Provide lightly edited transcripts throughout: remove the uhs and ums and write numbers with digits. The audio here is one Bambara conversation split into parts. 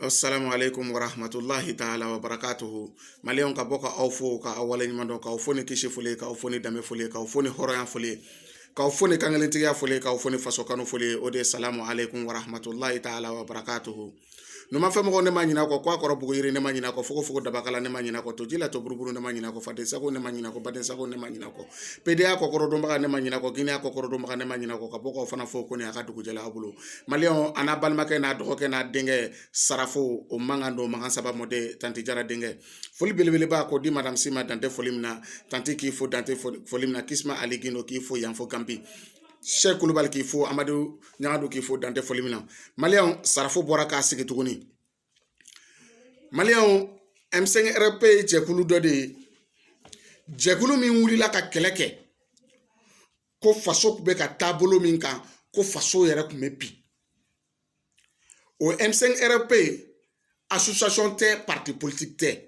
Assalamu alaikum wa rahmatullahi ta'ala wa barakatuhu. Malion ka boka awfo ka awale nyimando ka awfoni kishi fule ka awfoni dame fule ka awfoni horoyan fule ka awfoni kangalentiya fule ka awfoni fasokano fule ode salamu alaikum wa rahmatullahi ta'ala wa barakatuhu. Numa femo ne manyina ko kwa koro bugo yiri ne manyina ko foko dabakala ne manyina ko to jila to buruburu ne manyina ko fade sako ne manyina ko bade sako ne manyina ko peda ko koro domba ne manyina ko gine ko koro domba ne manyina ko ka boko fana foko ne aka dugu jela abulo malion ana balma ke na doke na denge sarafo o mangando mangasaba mode tanti jara denge foli belebele ba ko di madame Sima dante folimna tanti ki fo dante folimna kisma aligino ki fo yanfo gambi Cheikh Koulibaly k'i fo Amadou Niagadou k'i fo dante folimina Malion sarafo bora ka sigi tuguni Malion M5 RP jekulu dɔ de jekulu min wulila ka kɛlɛ kɛ ko faso bɛ ka taabolo min kan ko faso yɛrɛ kun bɛ bi o M5 RP association tɛ parti politique tɛ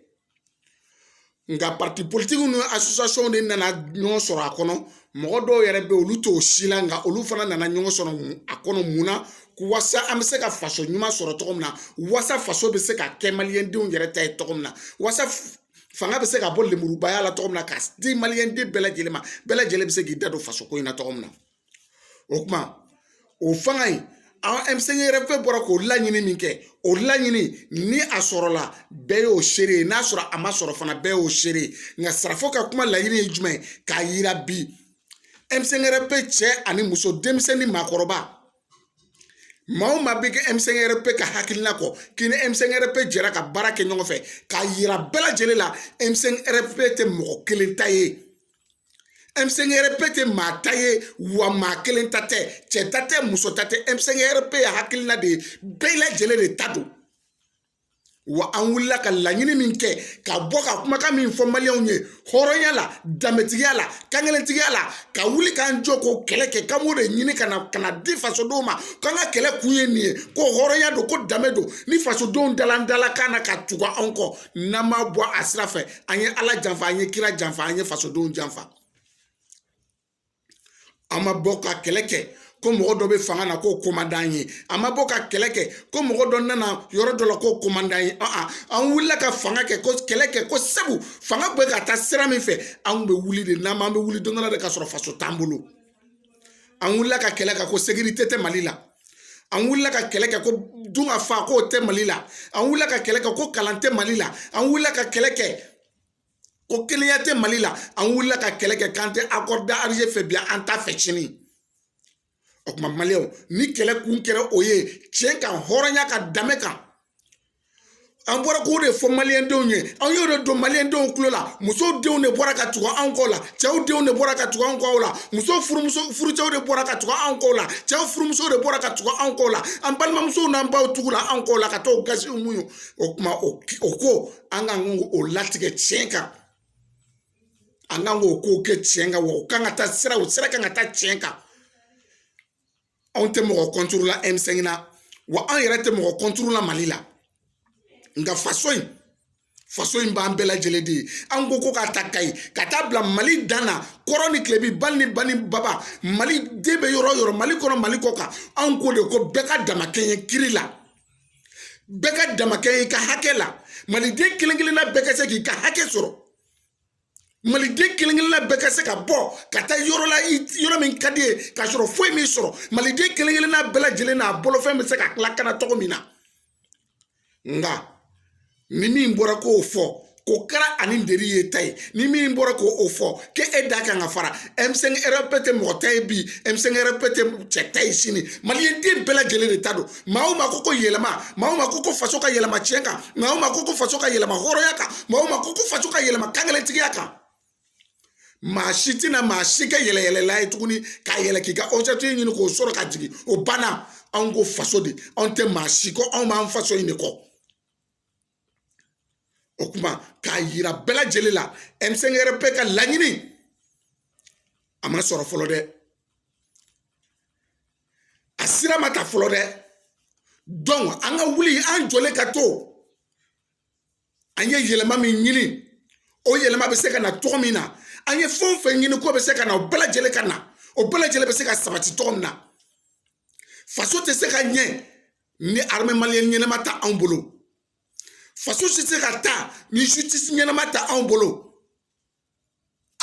nga parti politique nu association de nana ɲɔgɔn sɔrɔ a kɔnɔ mɔgɔ dɔw yɛrɛ bɛ olu t'o si la nga olu fana nana ɲɔgɔn sɔrɔ a kɔnɔ munna wasa an bɛ se ka faso ɲuman sɔrɔ cogo min na wasa faso bɛ se ka kɛ maliyɛndenw yɛrɛ ta ye cogo min na wasa fanga bɛ se ka bɔ lemurubaya la cogo min na ka di maliyɛnden bɛɛ lajɛlen ma bɛɛ lajɛlen bɛ se k'i da don faso ko in na cogo min na o kuma o fanga in M5 RP bɔra k'o laɲini min kɛ o laɲini ni a sɔrɔla bɛɛ y'o seere ye n'a sɔrɔ a ma sɔrɔ fana bɛɛ y'o seere ye nka sarafo ka kuma laɲini ye jumɛn ye k'a yira bi M5 RP cɛ ani muso denmisɛnnin ni maakɔrɔba maa o maa bɛ kɛ M5 RP ka hakilina kɔ k'i ni M5 RP jɛra ka baara kɛ ɲɔgɔn fɛ k'a yira bɛɛ lajɛlen la M5 RP tɛ mɔgɔ kelen ta ye M5 RP tɛ maa ta ye wa maa kelen ta tɛ cɛ ta tɛ muso ta tɛ M5 RP ya hakilina de ye bɛɛ lajɛlen de ta don wa an wulila ka laɲini min kɛ ka bɔ ka kumakan min fɔ maliyɛnw ye hɔrɔnya la danbetigiya la kankelentigiya la ka wuli k'an jɔ k'o kɛlɛ kɛ k'an b'o de ɲini ka na di fasodenw ma k'an ka kɛlɛ kun ye nin ye ko hɔrɔnya don ko danbe don ni fasodenw dala kan na ka tugu anw kɔ n'an ma bɔ a sira fɛ an ye ala janfa an ye kira janfa an ye fasodenw janfa an ma bɔ ka kɛlɛ kɛ ko mɔgɔ dɔ bɛ fanga na k'o komandan ye a ma bɔ ka kɛlɛ kɛ ko mɔgɔ dɔ nana yɔrɔ dɔ la k'o komandan ye an wulila ka fanga kɛ ko kɛlɛ kɛ ko sabu fanga bɛ ka taa sira min fɛ an bɛ wuli de n'an bɛ wuli don dɔ la de ka sɔrɔ faso t'an bolo an wulila ka kɛlɛ kɛ ko sécurité tɛ Mali la an wulila ka kɛlɛ kɛ ko dun ka fa k'o tɛ Mali la an wulila ka kɛlɛ kɛ ko kalan tɛ Mali la an wulila ka kɛlɛ kɛ ko kelenya tɛ Mali la an wulila ka kɛlɛ kɛ k'an tɛ accord d'Alger fɛ bi an t'a fɛ sini o kuma maliyɛnw ni kɛlɛ kun kɛra o ye tiɲɛ kan hɔrɔnya ka danbe kan an bɔra k'o de fɔ maliyɛndenw ye an y'o de don maliyɛndenw tulo la musow denw de bɔra ka tugu anw kɔ la cɛw denw de bɔra ka tugu anw kɔ la musow furucɛw de bɔra ka tugu anw kɔ la cɛw furumusow de bɔra ka tugu anw kɔ la an balimamusow n'an baw tugula anw kɔ la ka t'o gasiw muɲu o kuma o ko an kan k'o latigɛ tiɲɛ kan an kan k'o ko kɛ tiɲɛ kan wa o kan ka taa sira o sira kan ka taa tiɲɛ kan anw tɛ mɔgɔ contrôle la M5 na wa an yɛrɛ tɛ mɔgɔ contrôle la Mali la nka faso in b'an bɛɛ lajɛlen de ye an ko k'a ta Kayi ka taa bila Mali dan na kɔrɔ ni tilebi bali ni bani baba Mali den bɛ yɔrɔ o yɔrɔ Mali kɔnɔ Mali kɔ kan anw ko de ko bɛɛ ka damakɛ ye kiri la bɛɛ ka damakɛ ye i ka hakɛ la maliden kelen kelenna bɛɛ ka se k'i ka hakɛ sɔrɔ maliden kelen kelenna bɛɛ ka se ka bɔ ka taa yɔrɔ la yɔrɔ min ka di ye ka sɔrɔ foyi min sɔrɔ maliden kelen kelenna bɛɛ lajɛlen n'a bolofɛn bɛ se ka lakana cogo min na nka ni min bɔra k'o fɔ ko kɛra ani deri ye ta ye ni min bɔra k'o fɔ k'e da kan ka fara M5 RP tɛ mɔgɔ ta ye bi M5 RP tɛ cɛ ta ye sini maliyɛnden bɛɛ lajɛlen de ta don maa o maa ko yɛlɛma maa o maa ko faso ka yɛlɛma tiɲɛ kan maa o maa ko faso ka yɛlɛma hɔrɔnya kan maa o maa ko faso ka yɛlɛma kankelentigiya kan maa si tɛna maa si kɛ yɛlɛyɛlɛla ye tuguni k'a yɛlɛ k'i ka objectif ɲini k'o sɔrɔ ka jigin o banna anw ko faso de anw tɛ maa si kɔ anw b'an faso in de kɔ o kuma k'a yira bɛɛ lajɛlen la M5 RP ka laɲini a ma sɔrɔ fɔlɔ dɛ a sira ma ta fɔlɔ dɛ donc an ka wuli an jɔlen ka to an ye yɛlɛma min ɲini o yɛlɛma bɛ se ka na cogo min na an ye fɛn o fɛn ɲini k'o bɛ se ka na o bɛɛ lajɛlen ka na o bɛɛ lajɛlen bɛ se ka sabati cogo min na faso tɛ se ka ɲɛ ni armée malienne ɲɛnama ta anw bolo faso si se ka taa ni justice ɲɛnama ta anw bolo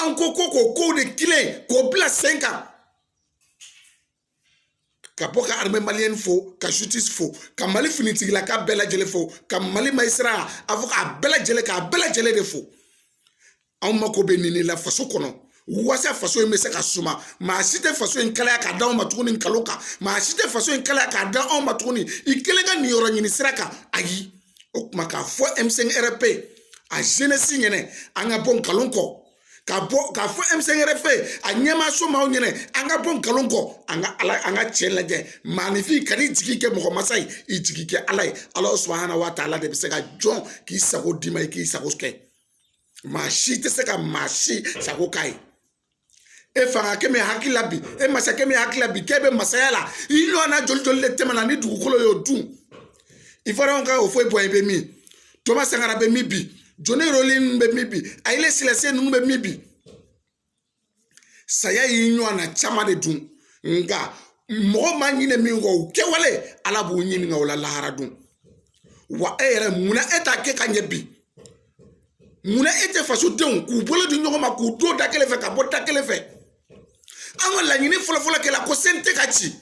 an ko ko de kelen k'o bila sen kan ka bɔ ka armée malienne fo ka justice fo ka Mali finitigila ka bɛɛ lajɛlen fo ka Mali magistrat a fɔ k'a bɛɛ lajɛlen de fo anw mako bɛ nin la faso kɔnɔ wasa faso in bɛ se ka suma maa si tɛ faso in kalaya k'a d'anw ma tuguni nkalon kan maa si tɛ faso in kalaya k'a da anw ma tuguni i kelen ka nin yɔrɔ ɲini sira kan ayi o tuma k'a fɔ M5RP a jeunesse ɲɛnɛ an ka bɔ nkalon kɔ k'a fɔ M5RP a ɲɛmaaso maaw ɲɛnɛ an ka bɔ nkalon kɔ an ka tiɲɛ lajɛ maanifin ka n'i jigi kɛ mɔgɔ masa ye i jigi kɛ Ala ye Ala subahana wa taala de bɛ se ka jɔn k'i sago d'i ma i k'i sago kɛ maa si tɛ se ka maa si sago k'a ye e fanga kɛ min hakili la bi e masakɛ min hakili la bi k'e bɛ masaya la i ɲɔgɔnna joli de tɛmɛna ni dugukolo y'o dun i fana ka o foyi bɔ i bɛ min Thomas Sankara bɛ min bi Johnny Rolling bɛ min bi Haile Selassie ninnu bɛ min bi saya y'i ɲɔgɔnna caman de dun nka mɔgɔ ma ɲinɛ min kɔ o kɛwale Ala b'u ɲininka o la lahara dun wa e yɛrɛ munna e t'a kɛ ka ɲɛ bi munna e tɛ fasodenw k'u bolo di ɲɔgɔn ma k'u don da kelen fɛ ka bɔ da kelen fɛ an ka laɲini fɔlɔfɔlɔ kɛla ko CNT ka ci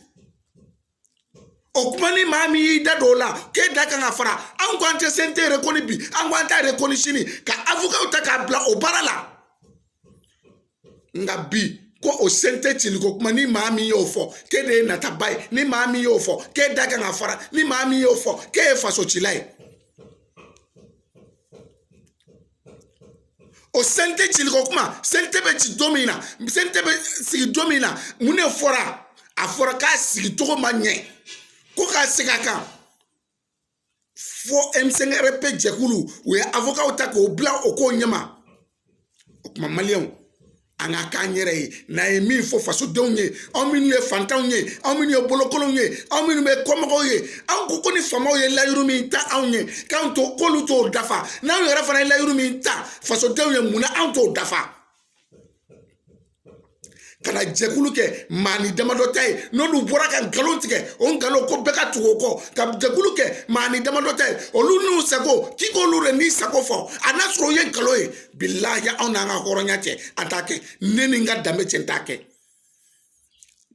o kuma ni maa min y'i da don o la k'e da kan ka fara an ko an tɛ CNT reconi bi an ko an t'a reconi sini ka avocat ta k'a bila o baara la nka bi ko o CNT cili ko kuma ni maa min y'o fɔ k'e de ye nataba ye ni maa min y'o fɔ k'e da kan ka fara ni maa min y'o fɔ k'e ye fasocila ye o CNT cili ko kuma CNT bɛ ci don min na CNT bɛ sigi don min na mun de fɔra a fɔra k'a sigi cogo ma ɲɛ ko k'a segin a kan fo M5RP jɛkulu u ye avocat ta k'o bila o ko ɲɛma o kuma maliyɛnw an ka k'an yɛrɛ ye n'a ye min fɔ fasodenw ye aw minnu ye fantanw ye aw minnu ye bolokolonw ye aw minnu bɛ kɔmɔgɔw ye an ko ni faamaw ye layiru min ta anw ye k'anw to k'olu t'o dafa n'anw yɛrɛ fana ye layiru min ta fasodenw ye munna anw t'o dafa kana jɛkulu kɛ maa ni damadɔ ta ye n'olu bɔra ka nkalon tigɛ o nkalon ko bɛɛ ka tugu o kɔ ka jɛkulu kɛ maa ni damadɔ ta ye olu n'u sago k'i k'olu de n'i sago fɔ a n'a sɔrɔ o ye nkalon ye bilahi anw n'an ka hɔrɔnya cɛ an t'a kɛ ne ni n ka danbe cɛ n t'a kɛ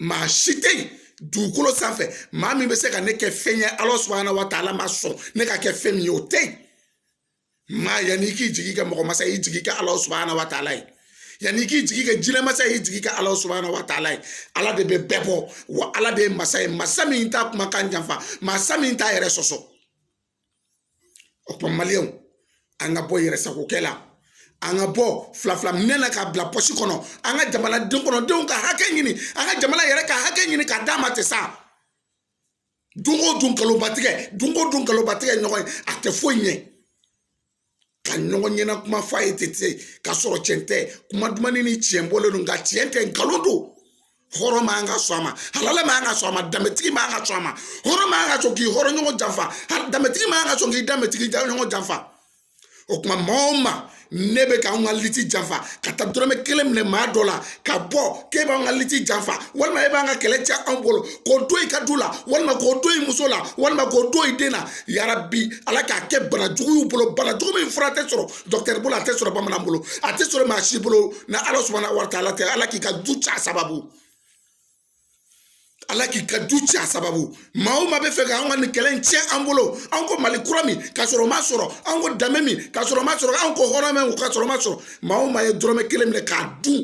maa si tɛ yen dugukolo sanfɛ maa min bɛ se ka ne kɛ fɛn ye Ala subahana wa taala ma sɔn ne ka kɛ fɛn min ye o tɛ yen maa yanni i k'i jigi kɛ mɔgɔ masa ye i jigi kɛ Ala subahana wa taala ye yanni k'i jigi kɛ jinɛmasa ye i jigi kɛ Ala subahana wa taala ye Ala de bɛ bɛɛ bɔ wa Ala de ye masa ye masa min t'a kumakan janfa masa min t'a yɛrɛ sɔsɔ o tuma maliyɛnw an ka bɔ yɛrɛsagokɛ la an ka bɔ filafila minɛ na k'a bila pɔsi kɔnɔ an ka jamanaden kɔnɔdenw ka hakɛ ɲini an ka jamana yɛrɛ ka hakɛ ɲini k'a d'a ma ten sa don o don nkalonbatigɛ ɲɔgɔn ye a tɛ foyi ɲɛ ka ɲɔgɔn ɲɛna kuma fɔ a ye ten ka sɔrɔ tiɲɛ tɛ kuma dumani ni tiɲɛ bɔlen don nka tiɲɛ tɛ nkalon don hɔrɔn man ka sɔn a ma halala man ka sɔn a ma danbetigi man ka sɔn a ma hɔrɔn man ka sɔn k'i hɔrɔn ɲɔgɔn janfa danbetigi man ka sɔn k'i danbetigi ɲɔgɔn janfa o kuma maa o maa ne bɛ k'anw ka liti janfa ka taa dɔrɔmɛ kelen minɛ maa dɔ la ka bɔ k'e b'an ka liti janfa walima e b'an ka kɛlɛ cɛ anw bolo k'o to i ka du la walima k'o to i muso la walima k'o to i den na yarabi Ala k'a kɛ banajugu y'u bolo banajugu min fura tɛ sɔrɔ dɔkitɛri bolo a tɛ sɔrɔ bamanan bolo a tɛ sɔrɔ maa si bolo na Ala subahana wa taala tɛ Ala k'i ka du ci a sababu Ala k'i ka du ci a sababu maa o maa bɛ fɛ k'anw ka nin kɛlɛ in tiɲɛ an bolo anw ko Mali kura min k'a sɔrɔ o ma sɔrɔ anw ko danbe min k'a sɔrɔ o ma sɔrɔ anw ko hɔrɔn min k'a sɔrɔ o ma sɔrɔ maa o maa ye dɔrɔmɛ kelen minɛ k'a dun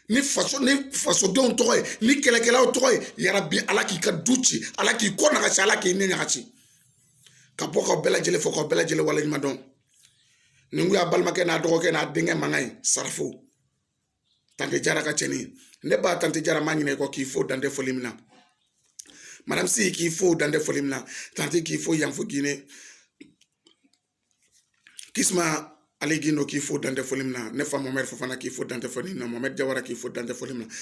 ni fasodenw tɔgɔ ye ni kɛlɛkɛlaw tɔgɔ ye yarabi Ala k'i ka du ci Ala k'i kɔ nagasi Ala k'i ɲɛ ɲagasi ka bɔ k'aw bɛɛ lajɛlen fɔ k'aw bɛɛ lajɛlen waleɲuman dɔn nin kun y'a balimakɛ n'a dɔgɔkɛ n'a denkɛ mankan ye Sarafo Tante Jara ka cɛnin ne ba Tante Jara m'a ɲinɛ i kɔ k'i fo dantɛ foli min na Madame Si k'i fo dantɛ foli min na Tante k'i fo Yanfo Guinée Kisma Ali Gindo k'i fo dantɛ foli min na ne fa Mohamed Fofana k'i fo dantɛ foli min na Mohamed Jawara k'i fo dantɛ foli min na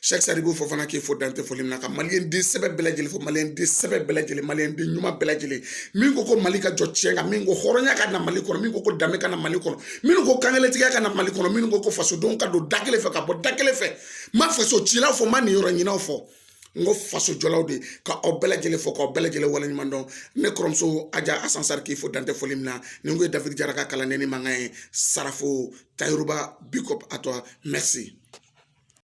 Cheikh Sadibou Fofana k'i fo dantɛ foli min na ka maliyɛn den sɛbɛ bɛɛ lajɛlen fo maliyɛn den sɛbɛ bɛɛ lajɛlen maliyɛn den ɲuman bɛɛ lajɛlen min ko Mali ka jɔ tiɲɛ kan min ko hɔrɔnya ka na Mali kɔnɔ min ko danbe ka na Mali kɔnɔ minnu ko kangelentigiya ka na Mali kɔnɔ minnu ko fasodenw ka don da kelen fɛ ka bɔ da kelen fɛ ma faso cilaw fɔ ma nin yɔrɔ ɲinaw fɔ n ko faso jɔlaw de ka aw bɛɛ lajɛlen fɔ k'aw bɛɛ lajɛlen waleɲuman dɔn ne kɔrɔmuso Aja Asansari k'i fo dantɛ foli min na ni n ko ye David Jara ka kalanden ni mankan ye Sarafo Tayiruba big up à toi merci.